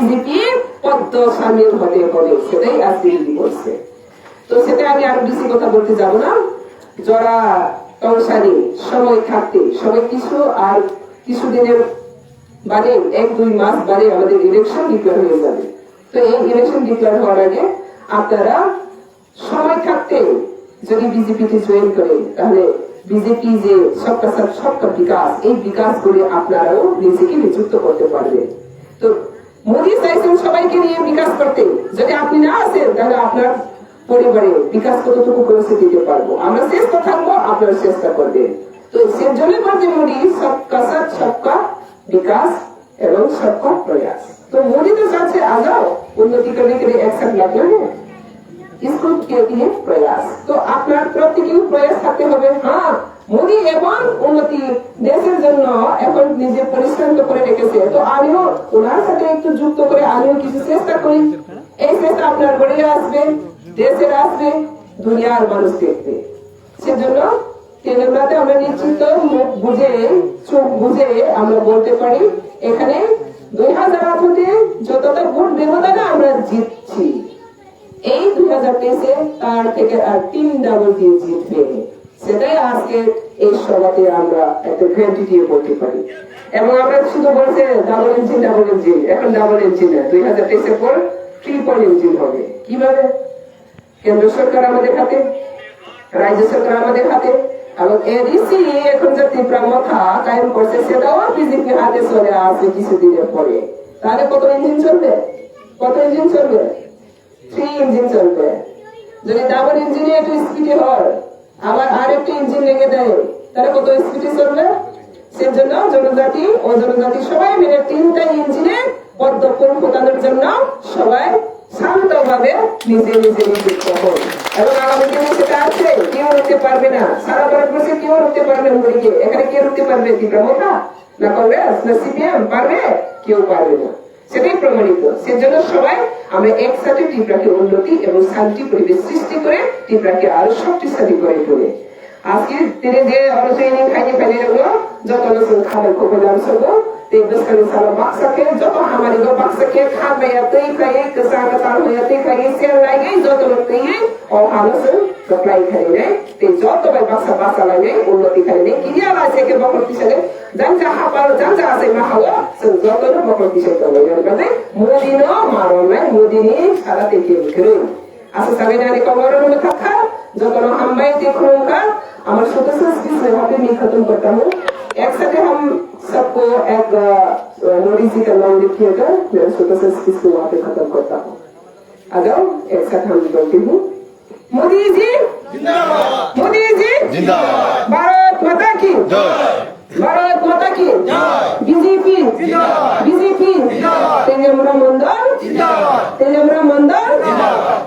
BJP পদ্ম সামিল হতে হবে, সেটাই আজ দিল্লি করছে। তো সেটা আমি আরো বেশি কথা বলতে যাব না। যারা সংসারী সময় থাকতে সময় কিছু আর কিছুদিনের বাদে 1-2 মাস বাদে আমাদের ইলেকশন ডিক্লেয়ার হয়ে যাবে। তো এই ইলেকশন ডিক্লেয়ার হওয়ার আগে আপনারা সময় থাকতে যদি বিজেপিতে জয়েন করে, তাহলে বিজেপি যে সবকা সাথ সবকা বিকাশ, এই বিকাশ করে আপনারাও নিজেকে নিযুক্ত করতে পারবেন। তো মোদী চাইছেন সবাইকে নিয়ে বিকাশ করতে, যদি আপনি না আসেন তাহলে আপনার পরিবারে বিকাশ কতটুকু পৌঁছে দিতে পারবো, আমরা চেষ্টা থাকবো, আপনারা চেষ্টা করবেন। তো সেজন্য বলতে মোদী সবকা সাথ সবকা বিকাশ এবং সবকা প্রয়াস। তো মোদী তো চাচ্ছে আগাও उन्नति करने के लिए एक्शन लगना है, इसको कहती है प्रयास। तो আপনার প্রত্যেকের প্রয়াস থাকতে হবে। হ্যাঁ, মোদী এবং উন্নতি দেশের জন্য এখন নিজে পরিশ্রম করে রেখেছে, তো আমিও ওনার সাথে একটু যুক্ত করে আমিও কিছু চেষ্টা করি। এই চেষ্টা আপনার ঘরে আসবে, দেশের আসবে, দুনিয়ার মানুষ দেখবে। সেজন্য তেলেঙ্গানাতে আমরা নিশ্চিত মুখ বুঝে চোখ বুঝে আমরা বলতে পারি, এখানে 2018-তে যতটা ভোট ব্যবধানে না আমরা জিতছি, এই 2023-এ তার থেকে আর 3 ডাবল দিয়ে জিতবে। সেটাই আজকে এই সভাতে আমরা একটা গ্যারান্টি দিয়ে বলতে পারি। এবং আমরা শুধু বলছে ডাবল ইঞ্জিন, এখন ডাবল ইঞ্জিন না, 2023-এর পর ট্রিপল ইঞ্জিন হবে। কিভাবে? কেন্দ্র সরকার আমাদের হাতে, রাজ্য সরকার আমাদের হাতে, এবং এডিসি এখন যে তীব্রতা কায়েম করছে সেটাও বিজেপি হাতে চলে আসবে কিছুদিনের পরে। তাহলে কত ইঞ্জিন চলবে? 3 ইঞ্জিন চলবে। যদি ডাবল ইঞ্জিনে একটু স্পিডে হয়, আবার আরেকটা ইঞ্জিন লেগে দেয়, তাহলে কত স্পিডে চলবে? সেজন্য জনজাতি ও জনজাতি সবাই মিলে 3টা ইঞ্জিনে পদ্মফুল ফোটানোর জন্য সবাই শান্তভাবে নিজে নিযুক্ত হন। এবং আগামী দিনে সেটা আছে, কেউ রুখতে পারবে না। সারা ভারতবর্ষে কেউ রুখতে পারবে মোদীকে। এখানে কে রুখতে পারবে? তীব্রতা না কংগ্রেস না সিপিএম পারবে? কেউ পারবে না, সেটাই প্রমাণিত। সেজন্য সবাই আমরা একসাথে ত্রিপুরাকে উন্নতি এবং শান্তি পরিবেশ সৃষ্টি করে ত্রিপুরাকে আরো শক্তিশালী করে তোলে। আজকে তিনি যে অরট্রেনিং খাইয়ে ফেলে গেল, যত নতুন খাবার খুব নাম সব तेजस्वी साला बक्सा के जो तो हमारे दो बक्सा के खाद में आते ही खाइए, किसान साल में आते ही खाइए, सेल लाएंगे जो तो लगते हैं और हालों से सप्लाई करेंगे। ते जो तो भाई बक्सा लाएंगे उन्नति करेंगे। किया लासे के बकरती चले जंजा हापर जंजा से महावा जो तो ना बकरती चले तो लोग कहते मोदी ना मारो में मोदी ने सारा देखिए करें। ऐसा सभी ने कमरों में थका जो तो हम भाई देखूं का हमारे छोटे से स्किल्स में वहाँ पे मैं खत्म करता हूँ। एक साथ हम सबको एक मोदी जी का नाम लिखिएगा, मैं छोटा सा स्पीच को वहाँ पे खत्म करता हूँ। आ जाओ, एक साथ हम बोलते हैं मोदी जी जिंदाबाद, मोदी जी जिंदाबाद, भारत माता की जय, भारत माता की जय, बीजेपी जिंदाबाद, बीजेपी जिंदाबाद, तेजमरा मंडल जिंदाबाद, तेजमरा मंडल जिंदाबाद।